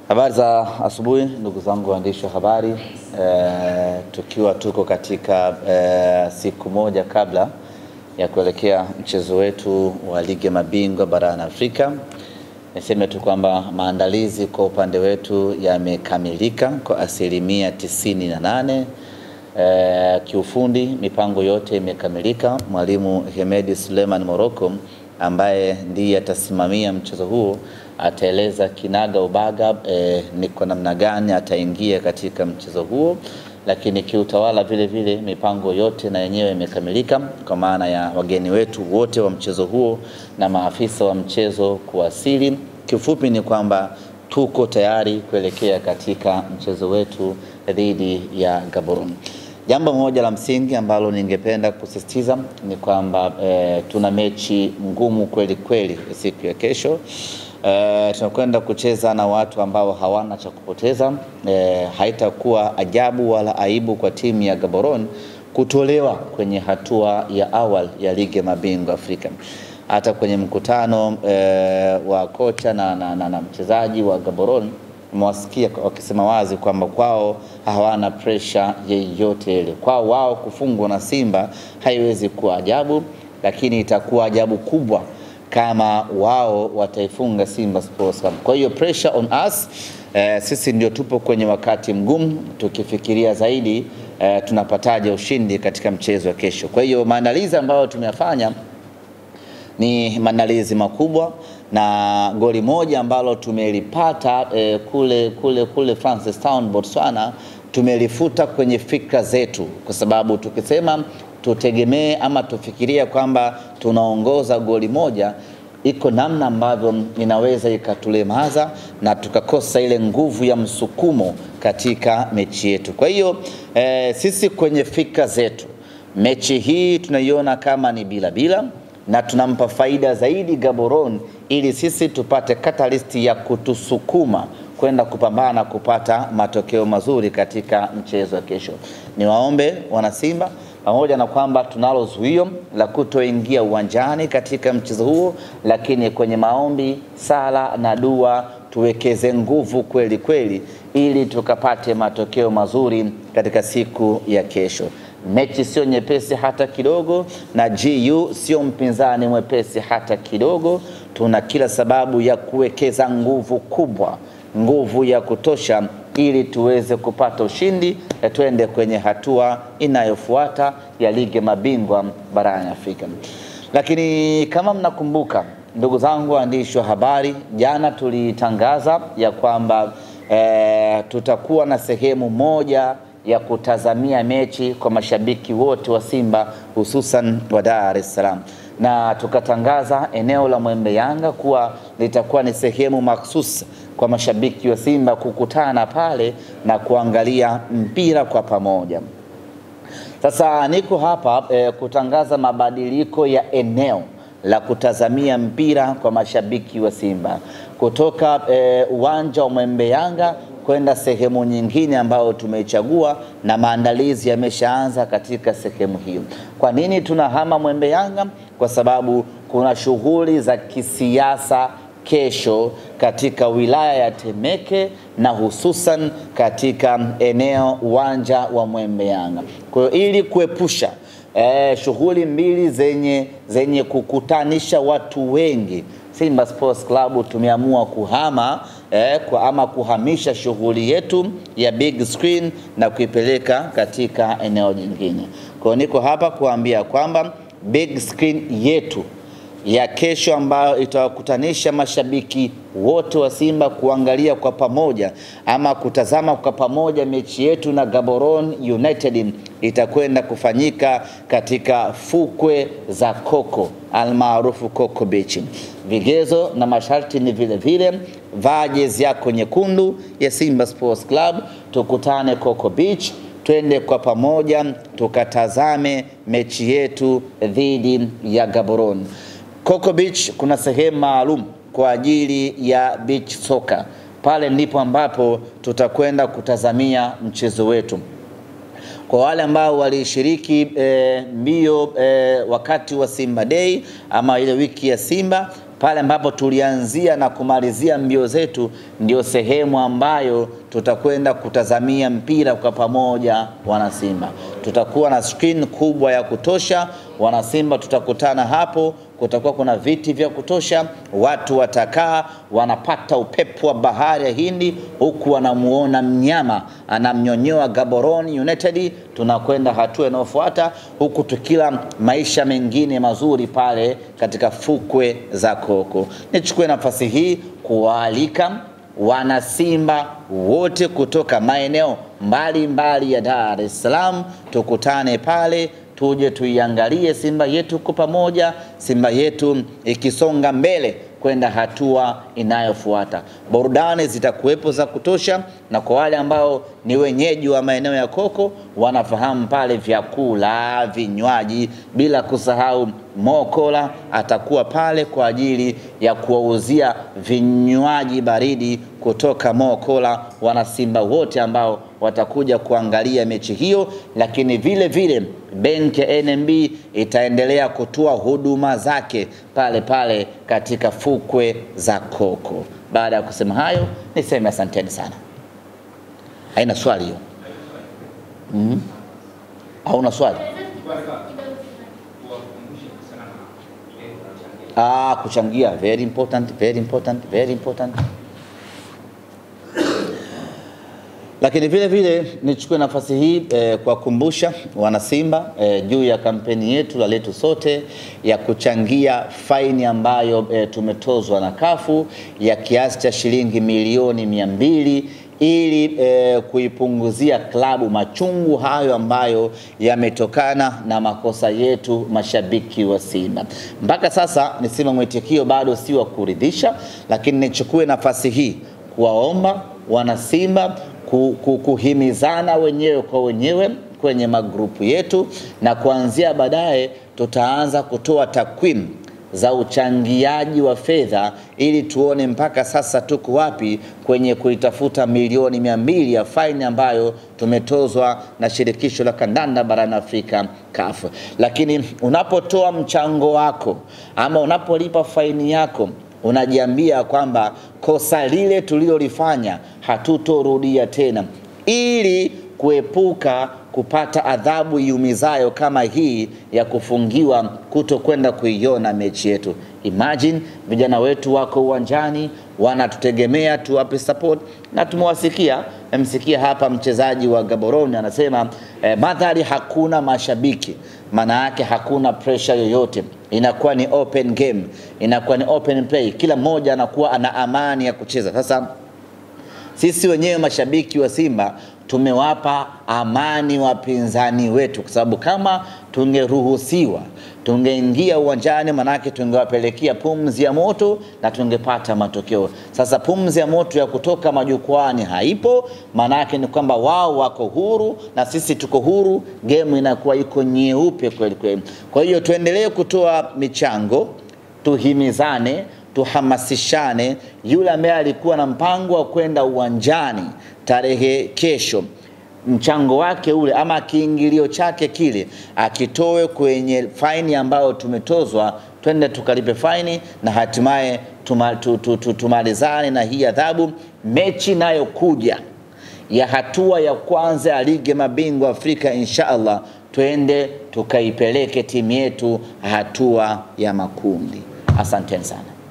Habari za asubuhi ndugu zangu waandishi wa habari. Tukiwa tuko katika siku moja kabla ya kuelekea mchezo wetu wa ligi ya mabingwa barani Afrika, niseme tu kwamba maandalizi kwa upande wetu yamekamilika kwa asilimia 98. Kiufundi mipango yote imekamilika. Mwalimu Hemedi Suleiman Morocco ambaye ndiye atasimamia mchezo huo ataeleza kinaga ubaga ni kwa namna gani ataingia katika mchezo huo, lakini kiutawala vile vile mipango yote na yenyewe imekamilika kwa maana ya wageni wetu wote wa mchezo huo na maafisa wa mchezo kuwasili. Kifupi ni kwamba tuko tayari kuelekea katika mchezo wetu dhidi ya Gaborone. Jambo moja la msingi ambalo ningependa kusisitiza ni kwamba tuna mechi ngumu kweli kweli siku ya kesho. Tunakwenda kucheza na watu ambao hawana cha kupoteza. Haitakuwa ajabu wala aibu kwa timu ya Gaborone kutolewa kwenye hatua ya awali ya ligi ya mabingwa Afrika. Hata kwenye mkutano wa kocha na mchezaji wa Gaborone mwasikia wakisema wazi kwamba kwao hawana pressure yeyote ile. Kwao wao kufungwa na Simba haiwezi kuwa ajabu, lakini itakuwa ajabu kubwa kama wao wataifunga Simba Sports Club. Kwa hiyo pressure on us. Sisi ndio tupo kwenye wakati mgumu tukifikiria zaidi tunapataje ushindi katika mchezo wa kesho. Kwa hiyo maandalizi ambayo tumeyafanya ni maandalizi makubwa, na goli moja ambalo tumelipata kule Francistown Botswana tumelifuta kwenye fikra zetu, kwa sababu tukisema tutegemee ama tufikiria kwamba tunaongoza goli moja, iko namna ambavyo inaweza ikatulemaza na tukakosa ile nguvu ya msukumo katika mechi yetu. Kwa hiyo sisi kwenye fikra zetu mechi hii tunaiona kama ni bila na tunampa faida zaidi Gaborone ili sisi tupate catalyst ya kutusukuma kwenda kupambana kupata matokeo mazuri katika mchezo wa kesho. Niwaombe wana Simba, pamoja na kwamba tunalo zuio la kutoingia uwanjani katika mchezo huo, lakini kwenye maombi, sala na dua tuwekeze nguvu kweli kweli ili tukapate matokeo mazuri katika siku ya kesho. Mechi sio nyepesi hata kidogo, na GU sio mpinzani mwepesi hata kidogo. Tuna kila sababu ya kuwekeza nguvu kubwa, nguvu ya kutosha ili tuweze kupata ushindi na tuende kwenye hatua inayofuata ya ligi ya mabingwa barani Afrika. Lakini kama mnakumbuka ndugu zangu waandishi wa habari, jana tulitangaza ya kwamba tutakuwa na sehemu moja ya kutazamia mechi kwa mashabiki wote wa Simba hususan wa Dar es Salaam, na tukatangaza eneo la Mwembe Yanga kuwa litakuwa ni sehemu mahsusi kwa mashabiki wa Simba kukutana pale na kuangalia mpira kwa pamoja. Sasa niko hapa kutangaza mabadiliko ya eneo la kutazamia mpira kwa mashabiki wa Simba kutoka uwanja wa Mwembe Yanga kwenda sehemu nyingine ambayo tumeichagua, na maandalizi yameshaanza katika sehemu hiyo. Kwa nini tunahama Mwembe Yanga? Kwa sababu kuna shughuli za kisiasa kesho katika wilaya ya Temeke na hususan katika eneo uwanja wa Mwembe Yanga. Kwa hiyo ili kuepusha shughuli mbili zenye kukutanisha watu wengi, Simba Sports Club tumeamua kuhamisha shughuli yetu ya big screen na kuipeleka katika eneo jingine. Kwa niko hapa kuambia kwamba big screen yetu ya kesho ambayo itawakutanisha mashabiki wote wa Simba kuangalia kwa pamoja ama kutazama kwa pamoja mechi yetu na Gaborone United itakwenda kufanyika katika fukwe za Coco almaarufu Coco Beach. Vigezo na masharti ni vile vile, vaa jezi yako nyekundu ya Simba Sports Club, tukutane Coco Beach, twende kwa pamoja tukatazame mechi yetu dhidi ya Gaborone. Coco Beach kuna sehemu maalum kwa ajili ya beach soccer. Pale ndipo ambapo tutakwenda kutazamia mchezo wetu. Kwa wale ambao walishiriki mbio wakati wa Simba Day ama ile wiki ya Simba, pale ambapo tulianzia na kumalizia mbio zetu, ndio sehemu ambayo tutakwenda kutazamia mpira kwa pamoja. Wanasimba, tutakuwa na screen kubwa ya kutosha. Wanasimba tutakutana hapo, kutakuwa kuna viti vya kutosha, watu watakaa wanapata upepo wa bahari ya Hindi, huku wanamuona mnyama anamnyonyoa Gaborone United. Tunakwenda hatua inayofuata, huku tukila maisha mengine mazuri pale katika fukwe za Koko. Nichukue nafasi hii kuwaalika Wanasimba wote kutoka maeneo mbalimbali ya Dar es Salaam, tukutane pale, tuje tuiangalie Simba yetu kwa pamoja, Simba yetu ikisonga mbele kwenda hatua inayofuata. Burudani zitakuwepo za kutosha, na kwa wale ambao ni wenyeji wa maeneo ya Koko wanafahamu pale vyakula, vinywaji, bila kusahau Mokola atakuwa pale kwa ajili ya kuwauzia vinywaji baridi kutoka Mokola Wanasimba wote ambao watakuja kuangalia mechi hiyo. Lakini vile vile benki ya NMB itaendelea kutoa huduma zake pale pale katika fukwe za Koko. Baada ya kusema hayo, niseme asanteni sana. Haina swali hiyo? Hauna swali? Kuchangia, very important, very important, very important. Lakini vile vile nichukue nafasi hii kwa kukumbusha Wanasimba juu ya kampeni yetu la letu sote ya kuchangia faini ambayo tumetozwa na kafu ya kiasi cha shilingi milioni 200 ili kuipunguzia klabu machungu hayo ambayo yametokana na makosa yetu mashabiki wa Simba. Mpaka sasa nisema mwitikio bado si wa kuridhisha, lakini nichukue nafasi hii kuwaomba Wanasimba kuhimizana wenyewe kwa wenyewe kwenye magrupu yetu, na kuanzia baadaye tutaanza kutoa takwimu za uchangiaji wa fedha ili tuone mpaka sasa tuko wapi kwenye kuitafuta milioni 200 ya faini ambayo tumetozwa na shirikisho la kandanda barani Afrika CAF. Lakini unapotoa mchango wako ama unapolipa faini yako, unajiambia kwamba kosa lile tulilolifanya hatutorudia tena, ili kuepuka kupata adhabu iumizayo kama hii ya kufungiwa kutokwenda kuiona mechi yetu. Imagine vijana wetu wako uwanjani wanatutegemea tuwape support, na msikia hapa mchezaji wa Gaborone anasema madhari hakuna mashabiki, maana yake hakuna pressure yoyote, inakuwa ni open game, inakuwa ni open play, kila mmoja anakuwa ana amani ya kucheza. Sasa sisi wenyewe mashabiki wa Simba tumewapa amani wapinzani wetu, kwa sababu kama tungeruhusiwa tungeingia uwanjani, manake tungewapelekea pumzi ya moto na tungepata matokeo. Sasa pumzi ya moto ya kutoka majukwani haipo, manake ni kwamba wao wako huru na sisi tuko huru, game inakuwa iko nyeupe kweli kweli. Kwa hiyo tuendelee kutoa michango, tuhimizane, tuhamasishane. Yule ambaye alikuwa na mpango wa kwenda uwanjani tarehe kesho, mchango wake ule ama kiingilio chake kile akitoe kwenye faini ambayo tumetozwa, twende tukalipe faini na hatimaye tumalizane na hii adhabu. Mechi nayo kuja ya hatua ya kwanza ya ligi mabingwa Afrika, inshallah twende tukaipeleke timu yetu hatua ya makundi. Asanteni sana.